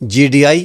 GDI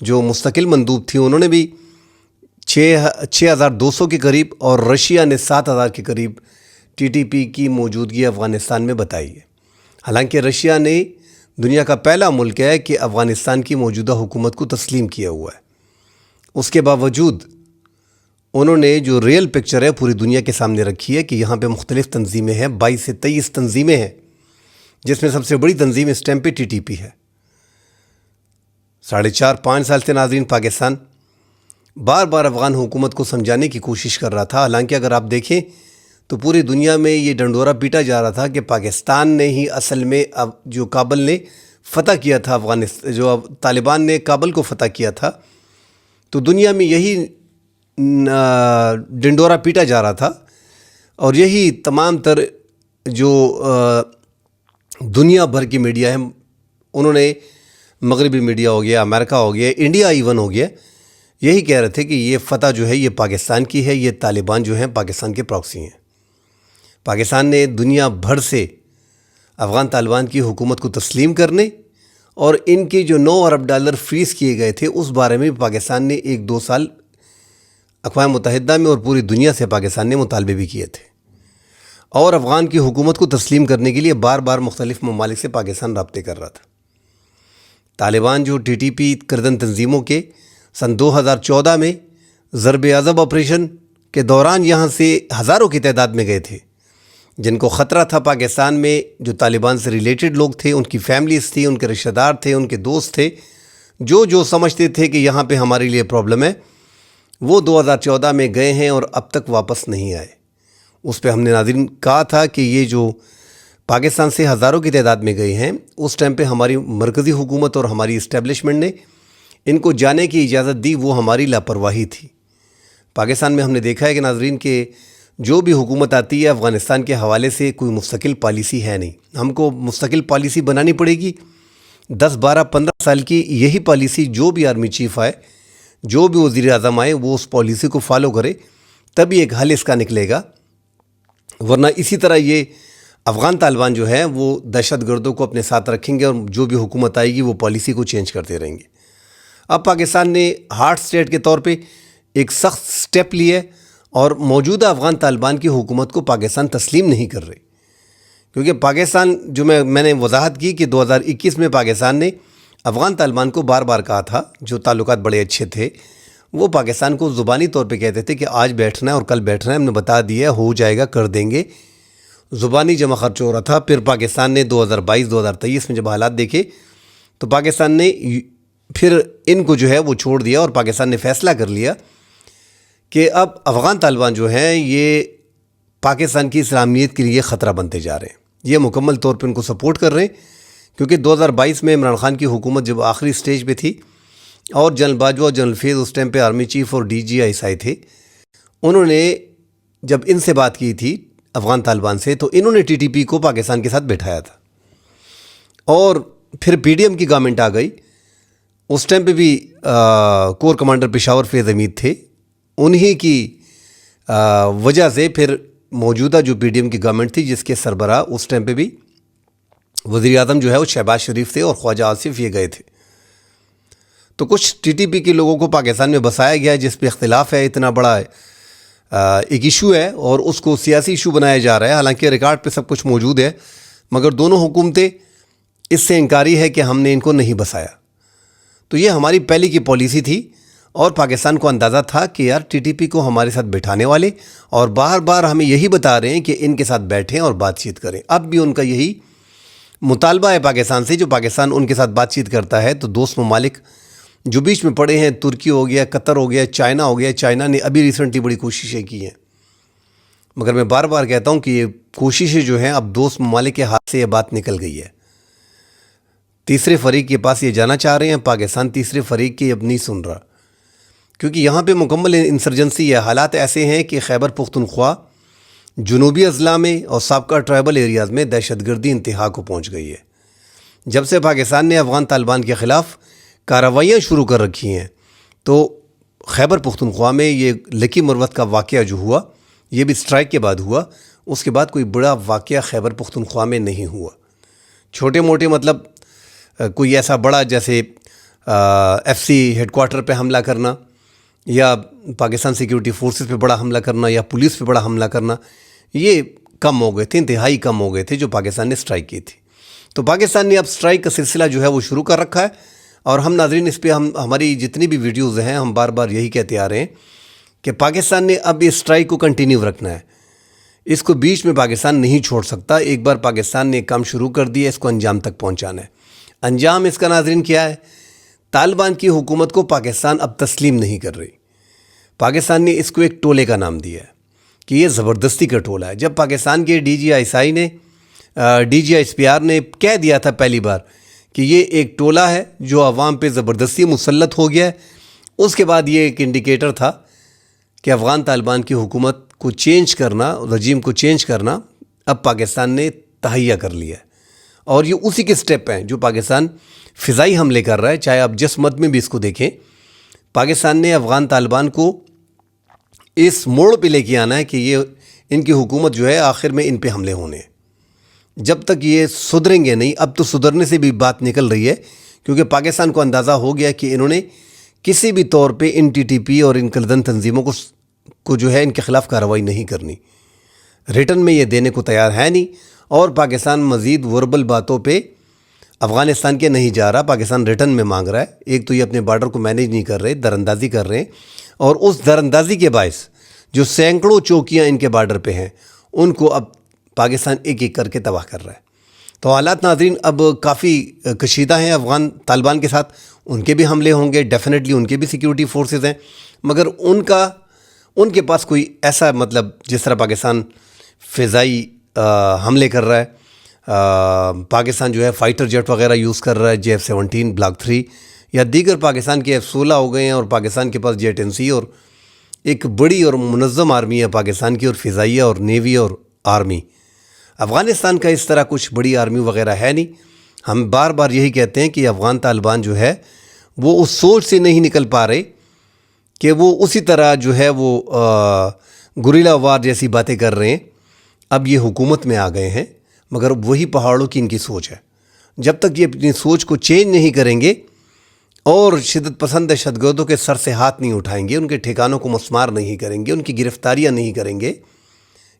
جو مستقل مندوب تھی انہوں نے بھی 6,200 کے قریب اور رشیا نے 7,000 کے قریب ٹی ٹی پی کی موجودگی افغانستان میں بتائی ہے۔ حالانکہ رشیا نے دنیا کا پہلا ملک ہے کہ افغانستان کی موجودہ حکومت کو تسلیم کیا ہوا ہے، اس کے باوجود انہوں نے جو ریئل پکچر ہے پوری دنیا کے سامنے رکھی ہے کہ یہاں پہ مختلف تنظیمیں ہیں، 22 سے 23 تنظیمیں ہیں، جس میں سب سے بڑی تنظیم اس ٹائم پہ ٹی ٹی پی ہے۔ 4.5-5 سال سے ناظرین پاکستان بار بار افغان حکومت کو سمجھانے کی کوشش کر رہا تھا، حالانکہ اگر آپ دیکھیں تو پوری دنیا میں یہ ڈنڈورا پیٹا جا رہا تھا کہ پاکستان نے ہی اصل میں اب جو کابل نے فتح کیا تھا، جو طالبان نے کابل کو فتح کیا تھا، تو دنیا میں یہی ڈنڈورا پیٹا جا رہا تھا، اور یہی تمام تر جو دنیا بھر کی میڈیا ہے انہوں نے، مغربی میڈیا ہو گیا، امریکہ ہو گیا، انڈیا ایون ہو گیا، یہی کہہ رہے تھے کہ یہ فتح جو ہے یہ پاکستان کی ہے، یہ طالبان جو ہیں پاکستان کے پراکسی ہیں۔ پاکستان نے دنیا بھر سے افغان طالبان کی حکومت کو تسلیم کرنے اور ان کے جو $9 ارب فریز کیے گئے تھے اس بارے میں پاکستان نے 1-2 سال اقوام متحدہ میں اور پوری دنیا سے پاکستان نے مطالبے بھی کیے تھے، اور افغان کی حکومت کو تسلیم کرنے کے لیے بار بار مختلف ممالک سے پاکستان رابطے کر رہا تھا۔ طالبان جو ٹی ٹی پی کردن تنظیموں کے سن 2014 میں ضرب عضب آپریشن کے دوران یہاں سے ہزاروں کی تعداد میں گئے تھے، جن کو خطرہ تھا پاکستان میں، جو طالبان سے ریلیٹڈ لوگ تھے، ان کی فیملیز تھی، ان کے رشتہ دار تھے، ان کے دوست تھے، جو سمجھتے تھے کہ یہاں پہ ہمارے لیے پرابلم ہے، وہ 2014 میں گئے ہیں اور اب تک واپس نہیں آئے۔ اس پہ ہم نے ناظرین کہا تھا کہ یہ جو پاکستان سے ہزاروں کی تعداد میں گئے ہیں، اس ٹائم پہ ہماری مرکزی حکومت اور ہماری اسٹیبلشمنٹ نے ان کو جانے کی اجازت دی، وہ ہماری لاپرواہی تھی۔ پاکستان میں ہم نے دیکھا ہے کہ ناظرین کہ جو بھی حکومت آتی ہے افغانستان کے حوالے سے کوئی مستقل پالیسی ہے نہیں، ہم کو مستقل پالیسی بنانی پڑے گی۔ 10, 12, 15 سال کی یہی پالیسی، جو بھی آرمی چیف آئے، جو بھی وزیر اعظم آئے، وہ اس پالیسی کو فالو کرے، تبھی ایک حل اس کا نکلے گا، ورنہ اسی طرح یہ افغان طالبان جو ہیں وہ دہشت گردوں کو اپنے ساتھ رکھیں گے اور جو بھی حکومت آئے گی وہ پالیسی کو چینج کرتے رہیں گے۔ اب پاکستان نے ہارڈ اسٹیٹ کے طور پہ ایک سخت سٹیپ لیا ہے اور موجودہ افغان طالبان کی حکومت کو پاکستان تسلیم نہیں کر رہے، کیونکہ پاکستان جو میں نے وضاحت کی کہ 2021 میں پاکستان نے افغان طالبان کو بار بار کہا تھا، جو تعلقات بڑے اچھے تھے، وہ پاکستان کو زبانی طور پہ کہتے تھے کہ آج بیٹھنا ہے اور کل بیٹھنا ہے، ہم نے بتا دیا ہو جائے گا، کر دیں گے، زبانی جمع خرچ ہو رہا تھا۔ پھر پاکستان نے 2022-2023 میں جب حالات دیکھے تو پاکستان نے پھر ان کو جو ہے وہ چھوڑ دیا، اور پاکستان نے فیصلہ کر لیا کہ اب افغان طالبان جو ہیں یہ پاکستان کی اسلامیت کے لیے خطرہ بنتے جا رہے ہیں، یہ مکمل طور پہ ان کو سپورٹ کر رہے ہیں، کیونکہ 2022 میں عمران خان کی حکومت جب آخری سٹیج پہ تھی اور جنرل باجوہ اور جنرل فیض اس ٹائم پہ آرمی چیف اور ڈی جی آئی آئے تھے، انہوں نے جب ان سے بات کی تھی افغان طالبان سے، تو انہوں نے ٹی ٹی پی کو پاکستان کے ساتھ بٹھایا تھا، اور پھر پی ڈی ایم کی گورنمنٹ آ گئی، اس ٹائم پہ بھی کور کمانڈر پشاور فیض حمید تھے، انہی کی وجہ سے پھر موجودہ جو پی ڈی ایم کی گورنمنٹ تھی جس کے سربراہ اس ٹائم پہ بھی وزیر اعظم جو ہے وہ شہباز شریف تھے اور خواجہ آصف یہ گئے تھے، تو کچھ ٹی ٹی پی کے لوگوں کو پاکستان میں بسایا گیا ہے جس پہ اختلاف ہے، اتنا بڑا ایک ایشو ہے اور اس کو سیاسی ایشو بنایا جا رہا ہے، حالانکہ ریکارڈ پہ سب کچھ موجود ہے، مگر دونوں حکومتیں اس سے انکاری ہے کہ ہم نے ان کو نہیں بسایا۔ تو یہ ہماری پہلے کی پالیسی تھی، اور پاکستان کو اندازہ تھا کہ یار ٹی ٹی پی کو ہمارے ساتھ بٹھانے والے اور بار بار ہمیں یہی بتا رہے ہیں کہ ان کے ساتھ بیٹھیں اور بات چیت کریں، اب بھی ان کا یہی مطالبہ ہے پاکستان سے، جو پاکستان ان کے ساتھ بات چیت کرتا ہے تو دوست ممالک جو بیچ میں پڑے ہیں، ترکی ہو گیا، قطر ہو گیا، چائنا ہو گیا، چائنا نے ابھی ریسنٹلی بڑی کوششیں کی ہیں، مگر میں بار بار کہتا ہوں کہ یہ کوششیں جو ہیں اب دوست ممالک کے ہاتھ سے یہ بات نکل گئی ہے، تیسرے فریق کے پاس یہ جانا چاہ رہے ہیں، پاکستان تیسرے فریق کی اب نہیں سن رہا، کیونکہ یہاں پہ مکمل انسرجنسی ہے، حالات ایسے ہیں کہ خیبر پختونخوا، جنوبی اضلاع میں اور سابقہ ٹرائبل ایریاز میں دہشت گردی انتہا کو پہنچ گئی ہے۔ جب سے پاکستان نے افغان طالبان کے خلاف کارروائیاں شروع کر رکھی ہیں، تو خیبر پختونخوا میں یہ لکی مروت کا واقعہ جو ہوا، یہ بھی سٹرائک کے بعد ہوا، اس کے بعد کوئی بڑا واقعہ خیبر پختونخوا میں نہیں ہوا، چھوٹے موٹے مطلب کوئی ایسا بڑا جیسے ایف سی ہیڈ کوارٹر پہ حملہ کرنا یا پاکستان سیکیورٹی فورسز پہ بڑا حملہ کرنا یا پولیس پہ بڑا حملہ کرنا، یہ کم ہو گئے تھے، انتہائی کم ہو گئے تھے جو پاکستان نے اسٹرائک کی تھی. تو پاکستان نے اب اسٹرائک کا سلسلہ جو ہے وہ شروع کر رکھا ہے، اور ہم ناظرین اس پہ ہماری جتنی بھی ویڈیوز ہیں ہم بار بار یہی کہتے آ رہے ہیں کہ پاکستان نے اب اس اسٹرائک کو کنٹینیو رکھنا ہے، اس کو بیچ میں پاکستان نہیں چھوڑ سکتا. ایک بار پاکستان نے کام شروع کر دیا، اس کو انجام تک پہنچانا ہے. انجام اس کا ناظرین کیا ہے؟ طالبان کی حکومت کو پاکستان اب تسلیم نہیں کر رہی. پاکستان نے اس کو ایک ٹولے کا نام دیا ہے کہ یہ زبردستی کا ٹولہ ہے. جب پاکستان کے D G I S P R نے کہہ دیا تھا پہلی بار کہ یہ ایک ٹولہ ہے جو عوام پہ زبردستی مسلط ہو گیا ہے، اس کے بعد یہ ایک انڈیکیٹر تھا کہ افغان طالبان کی حکومت کو چینج کرنا، رجیم کو چینج کرنا اب پاکستان نے تہیہ کر لیا ہے. اور یہ اسی کے سٹیپ ہیں جو پاکستان فضائی حملے کر رہا ہے. چاہے آپ جس مد میں بھی اس کو دیکھیں، پاکستان نے افغان طالبان کو اس موڑ پہ لے کے آنا ہے کہ یہ ان کی حکومت جو ہے آخر میں ان پہ حملے ہونے ہیں. جب تک یہ سدھریں گے نہیں، اب تو سدھرنے سے بھی بات نکل رہی ہے کیونکہ پاکستان کو اندازہ ہو گیا کہ انہوں نے کسی بھی طور پہ ان ٹی ٹی پی اور ان کلدن تنظیموں کو جو ہے ان کے خلاف کارروائی نہیں کرنی. ریٹن میں یہ دینے کو تیار ہے نہیں، اور پاکستان مزید وربل باتوں پہ افغانستان کے نہیں جا رہا. پاکستان ریٹن میں مانگ رہا ہے. ایک تو یہ اپنے بارڈر کو مینیج نہیں کر رہے، دراندازی کر رہے ہیں، اور اس دراندازی کے باعث جو سینکڑوں چوکیاں ان کے بارڈر پہ ہیں ان کو اب پاکستان ایک ایک کر کے تباہ کر رہا ہے. تو حالات ناظرین اب کافی کشیدہ ہیں افغان طالبان کے ساتھ. ان کے بھی حملے ہوں گے، ڈیفینیٹلی ان کے بھی سیکیورٹی فورسز ہیں، مگر ان کے پاس کوئی ایسا مطلب جس طرح پاکستان فضائی حملے کر رہا ہے، پاکستان جو ہے فائٹر جیٹ وغیرہ یوز کر رہا ہے، JF-17 بلاک 3 یا دیگر پاکستان کے F-16 ہو گئے ہیں، اور پاکستان کے پاس J-10C اور ایک بڑی اور منظم آرمی ہے پاکستان کی، اور فضائیہ اور نیوی اور آرمی. افغانستان کا اس طرح کچھ بڑی آرمی وغیرہ ہے نہیں. ہم بار بار یہی کہتے ہیں کہ افغان طالبان جو ہے وہ اس سوچ سے نہیں نکل پا رہے کہ وہ اسی طرح جو ہے وہ گوریلا وار جیسی باتیں کر رہے ہیں. اب یہ حکومت میں آ گئے ہیں، مگر وہی پہاڑوں کی ان کی سوچ ہے. جب تک یہ اپنی سوچ کو چینج نہیں کریں گے اور شدت پسند دہشت گردوں کے سر سے ہاتھ نہیں اٹھائیں گے، ان کے ٹھکانوں کو مسمار نہیں کریں گے، ان کی گرفتاریاں نہیں کریں گے،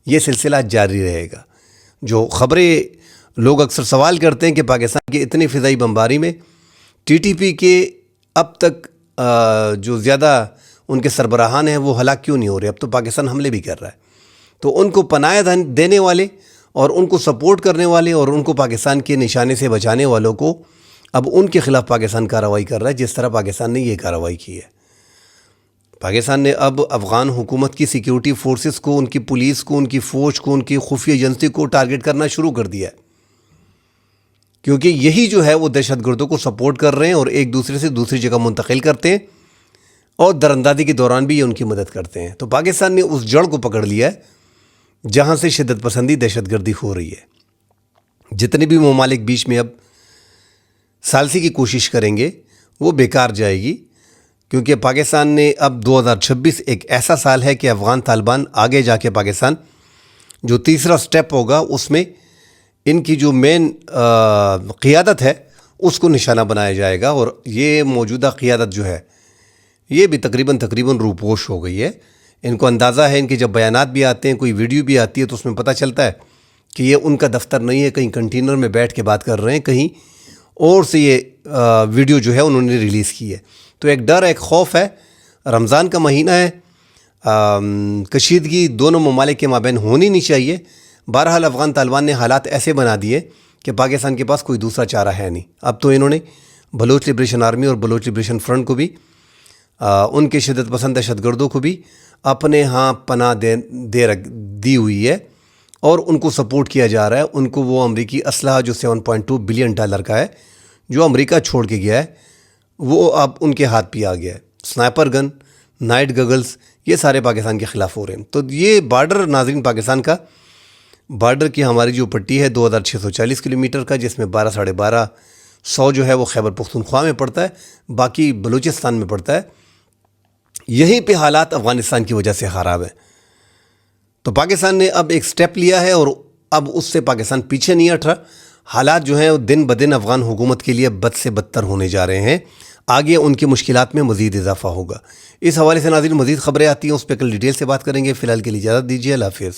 یہ سلسلہ جاری رہے گا. جو خبریں لوگ اکثر سوال کرتے ہیں کہ پاکستان کی اتنی فضائی بمباری میں ٹی ٹی پی کے اب تک جو زیادہ ان کے سربراہان ہیں وہ ہلاک کیوں نہیں ہو رہے؟ اب تو پاکستان حملے بھی کر رہا ہے. تو ان کو پناہ دینے والے اور ان کو سپورٹ کرنے والے اور ان کو پاکستان کے نشانے سے بچانے والوں کو اب ان کے خلاف پاکستان کارروائی کر رہا ہے، جس طرح پاکستان نے یہ کارروائی کی ہے. پاکستان نے اب افغان حکومت کی سیکیورٹی فورسز کو، ان کی پولیس کو، ان کی فوج کو، ان کی خفیہ ایجنسی کو ٹارگٹ کرنا شروع کر دیا ہے، کیونکہ یہی جو ہے وہ دہشت گردوں کو سپورٹ کر رہے ہیں اور ایک دوسرے سے دوسری جگہ منتقل کرتے ہیں، اور دراندازی کے دوران بھی یہ ان کی مدد کرتے ہیں. تو پاکستان نے اس جڑ کو پکڑ لیا ہے جہاں سے شدت پسندی دہشت گردی ہو رہی ہے. جتنے بھی ممالک بیچ میں اب ثالثی کی کوشش کریں گے وہ بیکار جائے گی، کیونکہ پاکستان نے اب 2026 ایک ایسا سال ہے کہ افغان طالبان آگے جا کے پاکستان جو تیسرا سٹیپ ہوگا اس میں ان کی جو مین قیادت ہے اس کو نشانہ بنایا جائے گا. اور یہ موجودہ قیادت جو ہے یہ بھی تقریباً روپوش ہو گئی ہے. ان کو اندازہ ہے، ان کے جب بیانات بھی آتے ہیں، کوئی ویڈیو بھی آتی ہے تو اس میں پتہ چلتا ہے کہ یہ ان کا دفتر نہیں ہے، کہیں کنٹینر میں بیٹھ کے بات کر رہے ہیں، کہیں اور سے یہ ویڈیو جو ہے انہوں نے ریلیز کی ہے. تو ایک ڈر، ایک خوف ہے. رمضان کا مہینہ ہے، کشیدگی دونوں ممالک کے مابین ہونی نہیں چاہیے. بہرحال افغان طالبان نے حالات ایسے بنا دیے کہ پاکستان کے پاس کوئی دوسرا چارہ ہے نہیں. اب تو انہوں نے بلوچ لبریشن آرمی اور بلوچ لبریشن فرنٹ کو بھی، ان کے شدت پسند دہشت گردوں کو بھی اپنے ہاں پناہ دی ہوئی ہے، اور ان کو سپورٹ کیا جا رہا ہے. ان کو وہ امریکی اسلحہ جو $7.2 بلین کا ہے، جو امریکہ چھوڑ کے گیا ہے، وہ اب ان کے ہاتھ پہ آ گیا ہے. سنائپر گن، نائٹ گگلز، یہ سارے پاکستان کے خلاف ہو رہے ہیں. تو یہ بارڈر ناظرین، پاکستان کا بارڈر کی ہماری جو پٹی ہے 2640 کلومیٹر کا، جس میں 1200 جو ہے وہ خیبر پختونخوا میں پڑتا ہے، باقی بلوچستان میں پڑتا ہے. یہیں پہ حالات افغانستان کی وجہ سے خراب ہیں. تو پاکستان نے اب ایک سٹیپ لیا ہے اور اب اس سے پاکستان پیچھے نہیں ہٹ رہا. حالات جو ہیں دن بدن افغان حکومت کے لیے بد سے بدتر ہونے جا رہے ہیں. آگے ان کی مشکلات میں مزید اضافہ ہوگا۔ اس حوالے سے ناظرین مزید خبریں آتی ہیں، اس پہ کل ڈیٹیل سے بات کریں گے۔ فی الحال کے لیے اجازت دیجیے، اللہ حافظ۔